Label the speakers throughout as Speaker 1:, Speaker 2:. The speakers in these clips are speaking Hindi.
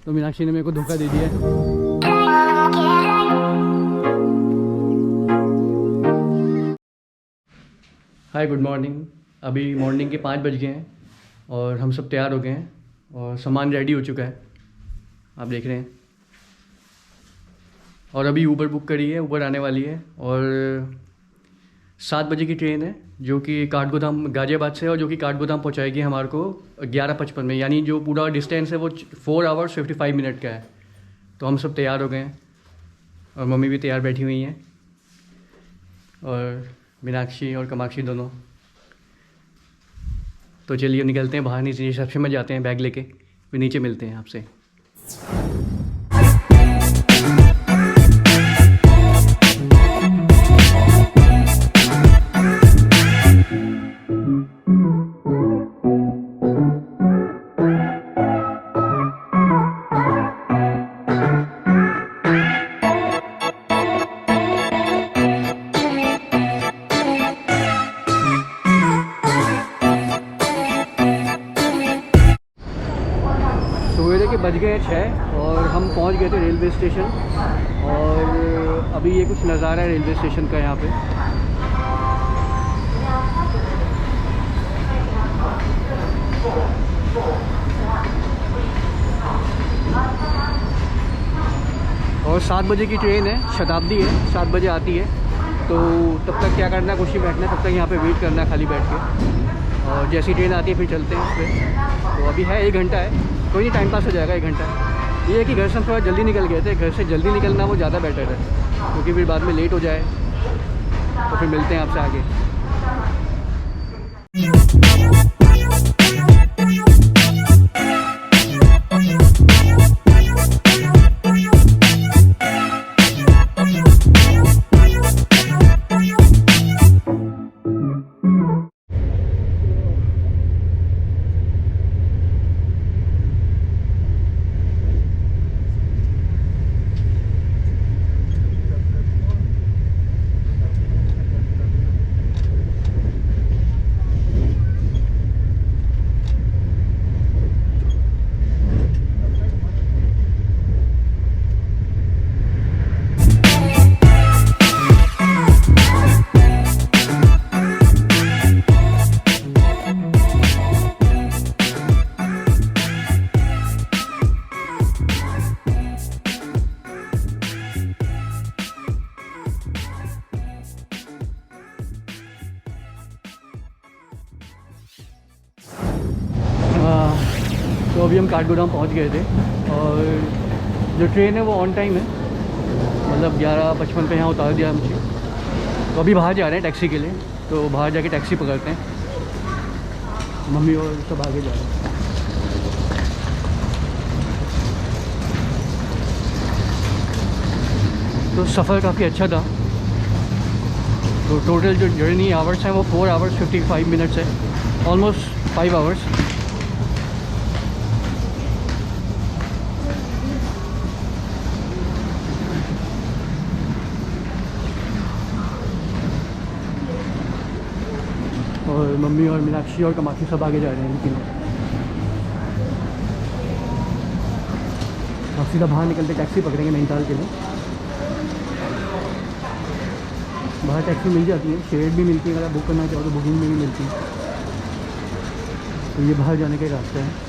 Speaker 1: तो मीनाक्षी ने मेरे को धोखा दे दिया। Hi good morning. अभी मॉर्निंग के 5 बज गए हैं और हम सब तैयार हो गए हैं और सामान रेडी हो चुका है, आप देख रहे हैं। और अभी ऊबर बुक करी है, ऊबर आने वाली है और 7 बजे की ट्रेन है जो कि काठगोदाम गाज़ियाबाद से, और जो कि काठगोदाम पहुंचाएगी हमारे को 11:55 में, यानी जो पूरा डिस्टेंस है वो 4 आवर्स 55 मिनट का है। तो हम सब तैयार हो गए हैं और मम्मी भी तैयार बैठी हुई हैं और मीनाक्षी और कामाक्षी दोनों। तो चलिए निकलते हैं बाहर, नीचे रिसेप्शन में जाते हैं बैग लेके, फिर नीचे मिलते हैं आपसे। बज गए 6 और हम पहुंच गए थे रेलवे स्टेशन। और अभी ये कुछ नज़ारा है रेलवे स्टेशन का यहाँ पे। और 7 बजे की ट्रेन है, शताब्दी है, 7 बजे आती है। तो तब तक क्या करना है, कुछ ही बैठना है, तब तक यहाँ पे वेट करना है खाली बैठ के। और जैसी ट्रेन आती है फिर चलते हैं उस पर। तो अभी है 1 घंटा है, कोई नहीं, टाइम पास हो जाएगा 1 घंटा। ये है कि घर से हम थोड़ा जल्दी निकल गए थे, घर से जल्दी निकलना वो ज़्यादा बेटर है, क्योंकि फिर बाद में लेट हो जाए। तो फिर मिलते हैं आपसे आगे। तो अभी हम काठगोदाम पहुंच गए थे और जो ट्रेन है वो ऑन टाइम है, मतलब 11:55 पे यहाँ उतार दिया मुझे। तो अभी बाहर जा रहे हैं टैक्सी के लिए, तो बाहर जाके टैक्सी पकड़ते हैं। मम्मी और सब आगे जा रहे हैं। तो सफ़र काफ़ी अच्छा था। तो टोटल जो जर्नी आवर्स हैं वो 4 आवर्स 55 मिनट्स है, ऑलमोस्ट 5 आवर्स। और मम्मी और मीनाक्षी और कामाक्षी सब आगे जा रहे हैं, लेकिन अब सीधा बाहर निकलते टैक्सी पकड़ेंगे नैनीताल के लिए। बाहर टैक्सी मिल जाती है, शेयर्ड भी मिलती है, अगर आप बुक करना चाहो तो बुकिंग में भी मिलती है। तो ये बाहर जाने का रास्ता है।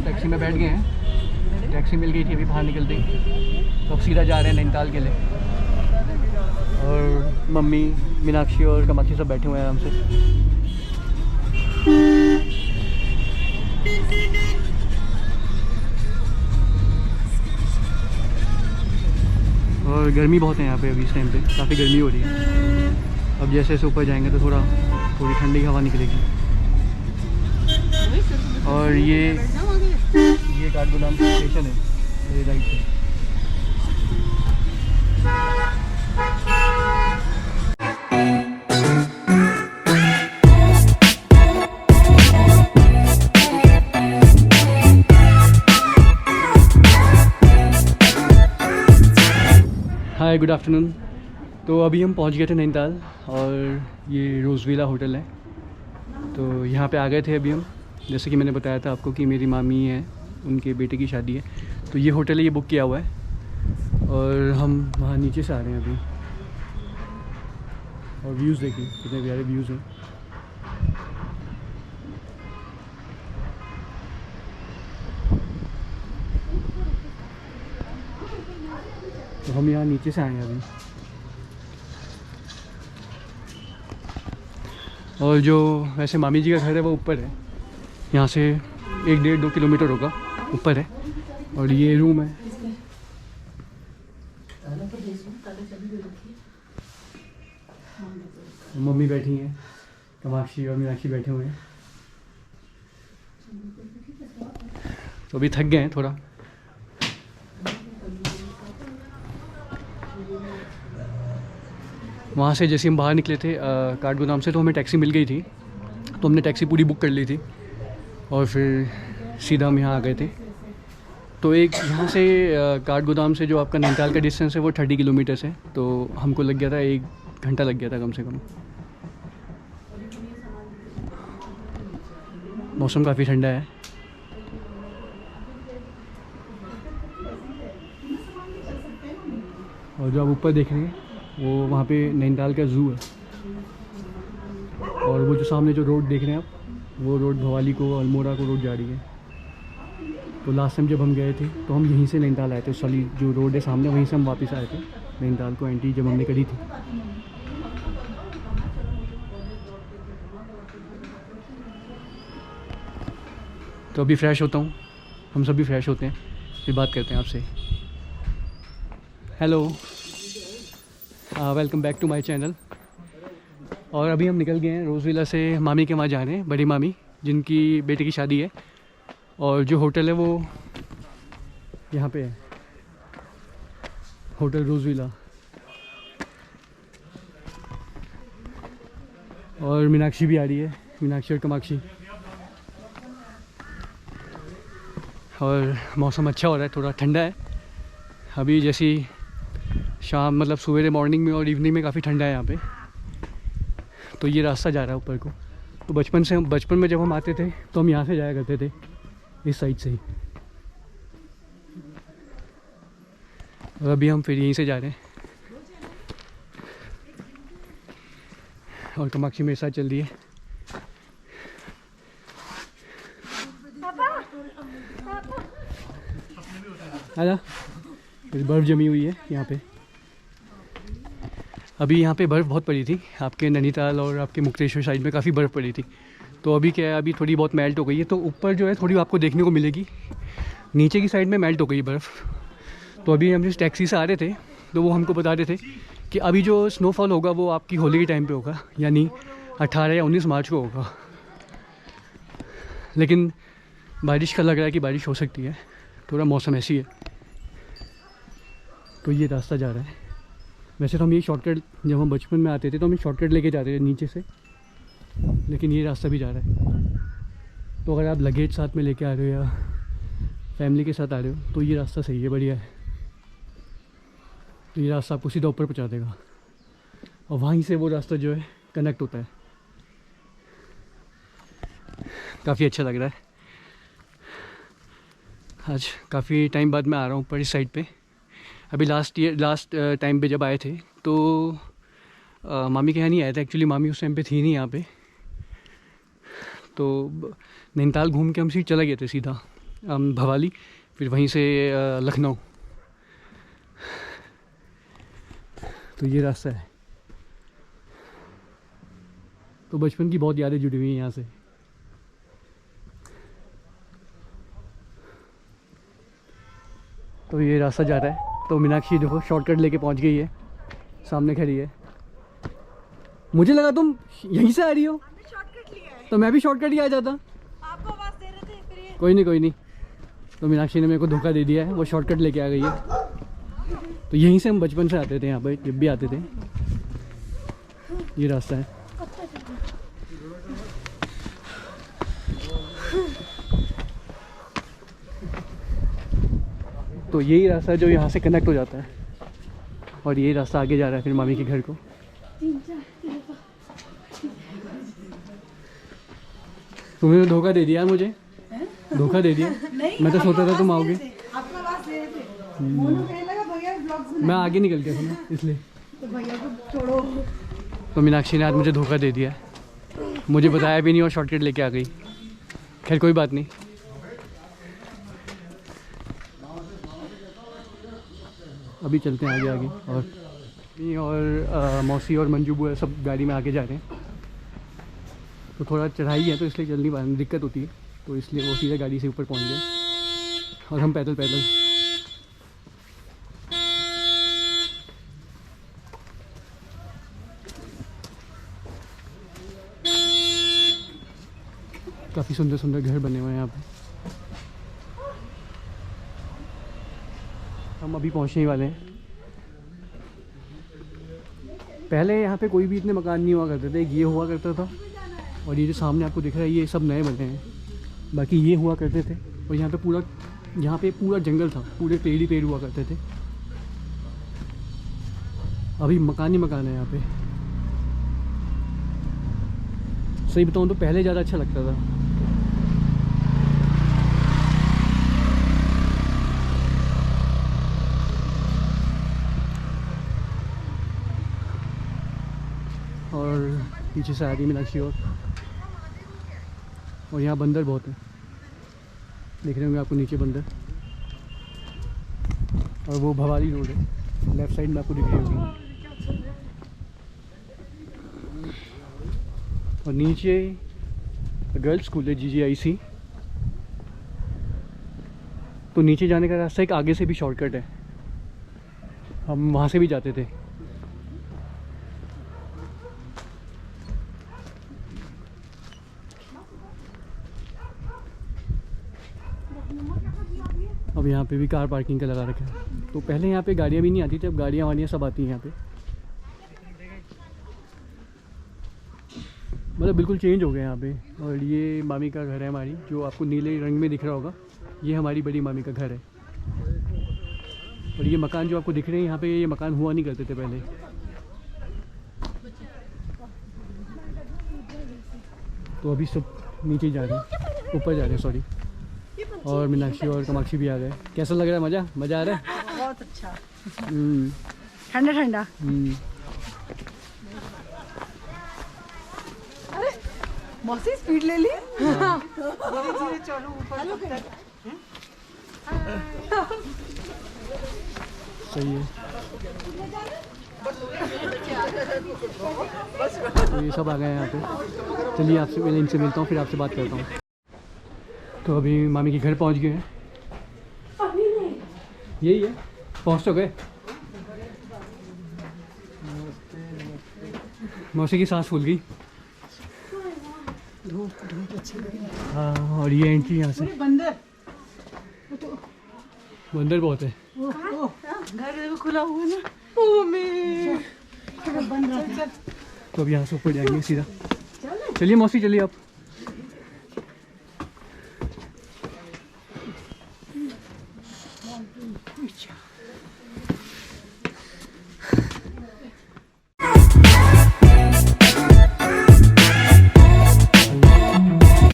Speaker 1: टैक्सी में बैठ गए हैं, टैक्सी मिल गई थी अभी बाहर निकलते ही। तो अब सीधा जा रहे हैं नैनीताल के लिए। और मम्मी, मीनाक्षी और कामाक्षी सब बैठे हुए हैं आराम से। और गर्मी बहुत है यहाँ पे अभी इस टाइम पे, काफ़ी गर्मी हो रही है। अब जैसे जैसे ऊपर जाएंगे तो थोड़ी ठंडी हवा निकलेगी। और ये काठगोदाम स्टेशन है, ये राइट है। हाय, गुड आफ्टरनून। तो अभी हम पहुंच गए थे नैनीताल और ये रोज़विला होटल है, तो यहाँ पे आ गए थे अभी हम। जैसे कि मैंने बताया था आपको कि मेरी मामी है, उनके बेटे की शादी है, तो ये होटल है, ये बुक किया हुआ है और हम वहाँ नीचे से आ रहे हैं अभी। और व्यूज़ देखिए कितने प्यारे व्यूज़ हैं। तो हम यहाँ नीचे से आए हैं अभी। और जो वैसे मामी जी का घर है वो ऊपर है, यहाँ से 1-1.5-2 किलोमीटर होगा ऊपर है। और ये रूम है। मम्मी बैठी हैं, कामाक्षी और मीनाक्षी बैठे हुए हैं। तो अभी थक गए हैं थोड़ा। वहाँ से जैसे हम बाहर निकले थे काठगोदाम से, तो हमें टैक्सी मिल गई थी, तो हमने टैक्सी पूरी बुक कर ली थी और फिर सीधा हम यहाँ आ गए थे। तो एक यहाँ से काठगोदाम से जो आपका नैनीताल का डिस्टेंस है वो 30 किलोमीटर्स है, तो हमको लग गया था 1 घंटा लग गया था कम से कम। मौसम काफ़ी ठंडा है। और जो आप ऊपर देख रहे हैं वो वहाँ पे नैनीताल का ज़ू है। और वो जो सामने जो रोड देख रहे हैं आप, वो रोड भवाली को, अल्मोड़ा को रोड जा रही है। तो लास्ट टाइम जब हम गए थे तो हम यहीं से नैनीताल आए थे, उस वाली जो रोड है सामने, वहीं से हम वापस आए थे नैनीताल को एंट्री जब हमने करी थी। तो अभी फ्रेश होता हूँ, हम सब भी फ्रेश होते हैं, फिर बात करते हैं आपसे। Hello, welcome back to my channel. और अभी हम निकल गए हैं रोज़विला से, मामी के वहाँ जा रहे हैं, बड़ी मामी जिनकी बेटे की शादी है। और जो होटल है वो यहाँ पे है, होटल रोज़विला। और मीनाक्षी भी आ रही है, मीनाक्षी और कामाक्षी। और मौसम अच्छा हो रहा है, थोड़ा ठंडा है अभी, जैसी शाम मतलब सवेरे मॉर्निंग में और इवनिंग में काफ़ी ठंडा है यहाँ पे। तो ये रास्ता जा रहा है ऊपर को। तो बचपन में जब हम आते थे तो हम यहाँ से जाया करते थे, इस साइड से ही। और अभी हम फिर यहीं से जा रहे हैं। और कामाक्षी मेरे साथ चल रही है। आजा, बर्फ़ जमी हुई है यहाँ पे। अभी यहाँ पे बर्फ़ बहुत पड़ी थी, आपके नैनीताल और आपके मुक्तेश्वर साइड में काफ़ी बर्फ़ पड़ी थी। तो अभी क्या है, अभी थोड़ी बहुत मेल्ट हो गई है, तो ऊपर जो है थोड़ी आपको देखने को मिलेगी, नीचे की साइड में मेल्ट हो गई बर्फ़। तो अभी हम जिस टैक्सी से आ रहे थे तो वो हमको बता रहे थे कि अभी जो स्नोफॉल होगा वो आपकी होली के टाइम पे होगा, यानी 18 या 19 मार्च को होगा। लेकिन बारिश का लग रहा है कि बारिश हो सकती है, थोड़ा मौसम ऐसी है। तो ये रास्ता जा रहा है। वैसे तो हम ये शॉर्टकट, जब हम बचपन में आते थे तो हम शॉर्टकट लेके जाते थे नीचे से, लेकिन ये रास्ता भी जा रहा है। तो अगर आप लगेज साथ में लेके आ रहे हो या फैमिली के साथ आ रहे हो तो ये रास्ता सही है, बढ़िया है। तो ये रास्ता आपको सीधा ऊपर पहुंचा देगा और वहीं से वो रास्ता जो है कनेक्ट होता है। काफ़ी अच्छा लग रहा है। आज काफ़ी टाइम बाद मैं आ रहा हूँ ऊपर इस साइड पे। अभी लास्ट टाइम पे जब आए थे तो मामी के यहाँ नहीं आए थे, एक्चुअली मामी उस टाइम पे थी नहीं यहाँ पे। तो नैनीताल घूम के हम सीधे चले गए थे सीधा भवाली, फिर वहीं से लखनऊ। तो ये रास्ता है। तो बचपन की बहुत यादें जुड़ी हुई हैं यहाँ से। तो ये रास्ता जा रहा है। तो मीनाक्षी देखो शॉर्टकट लेके पहुँच गई है, सामने खड़ी है। मुझे लगा तुम यहीं से आ रही हो, तो मैं भी शॉर्टकट ही आ जाता।
Speaker 2: आपको आवाज दे रहे थे, फिर ये
Speaker 1: कोई नहीं। तो मीनाक्षी ने मेरे को धोखा दे दिया है, वो शॉर्टकट लेके आ गई है। तो यहीं से हम बचपन से आते थे यहाँ पर, जब भी आते थे ये रास्ता है। तो यही रास्ता है जो यहाँ से कनेक्ट हो जाता है, और यही रास्ता आगे जा रहा है फिर मामी के घर को। तुमने धोखा दे दिया मुझे, धोखा दे दिया। मैं तो सोचा था तुम आओगे। मैं आगे निकल गया था ना, इसलिए। तो मीनाक्षी ने आज मुझे धोखा दे दिया, मुझे बताया भी नहीं और शॉर्टकट लेके आ गई। खैर कोई बात नहीं। अभी चलते हैं आगे। और मौसी और मंजू बुआ सब गाड़ी में आगे जा रहे हैं। तो थोड़ा चढ़ाई है तो इसलिए चल नहीं पा रहे, दिक्कत होती है, तो इसलिए वो सीधे गाड़ी से ऊपर पहुंच गए और हम पैदल। काफ़ी सुंदर घर बने हुए हैं यहाँ पे। हम अभी पहुँचने ही वाले हैं। पहले यहाँ पे कोई भी इतने मकान नहीं हुआ करते थे, ये हुआ करता था, और ये जो सामने आपको दिख रहा है ये सब नए बने हैं। बाकी ये हुआ करते थे, और यहाँ पे पूरा जंगल था, पूरे पेड़ ही पेड़ हुआ करते थे। अभी मकान ही मकान है यहाँ पे। सही बताऊँ तो पहले ज़्यादा अच्छा लगता था। और पीछे से आ रही मीनाक्षी। और यहाँ बंदर बहुत है, देख रहे होंगे आपको नीचे बंदर। और वो भवाली रोड है, लेफ्ट साइड में आपको दिख रही होगी। और नीचे गर्ल्स स्कूल है GGIC। तो नीचे जाने का रास्ता एक आगे से भी शॉर्टकट है, हम वहाँ से भी जाते थे। अब यहाँ पे भी कार पार्किंग का लगा रखा है। तो पहले यहाँ पे गाड़ियाँ भी नहीं आती थी, अब गाड़ियाँ वाड़ियाँ सब आती हैं यहाँ पे। मतलब बिल्कुल चेंज हो गया यहाँ पे। और ये मामी का घर है हमारी, जो आपको नीले रंग में दिख रहा होगा, ये हमारी बड़ी मामी का घर है। और ये मकान जो आपको दिख रहे हैं यहाँ पे, ये मकान हुआ नहीं करते थे पहले। तो अभी सब नीचे जा रहे हैं, ऊपर जा रहे हैं, सॉरी। और मीनाक्षी और कामाक्षी भी आ गए। कैसा लग रहा है? मज़ा आ रहा है?
Speaker 2: बहुत अच्छा। ठंडा ठंडा। अरे मौसी स्पीड ले ली। धीरे चलो ऊपर तक।
Speaker 1: सही है। तो ये सब आ गए हैं यहाँ पे। चलिए आपसे पहले इनसे मिलता हूँ, फिर आपसे बात करता हूँ। तो अभी मामी के घर पहुँच गए हैं। यही है, पहुँच तो गए। मौसी की सांस फूल गई। हाँ, और ये एंट्री यहाँ से। बंदर बहुत है।
Speaker 2: घर खुला हुआ ना।
Speaker 1: तो अब यहाँ से ऊपर जाएंगे सीधा। चलिए मौसी, चलिए आप।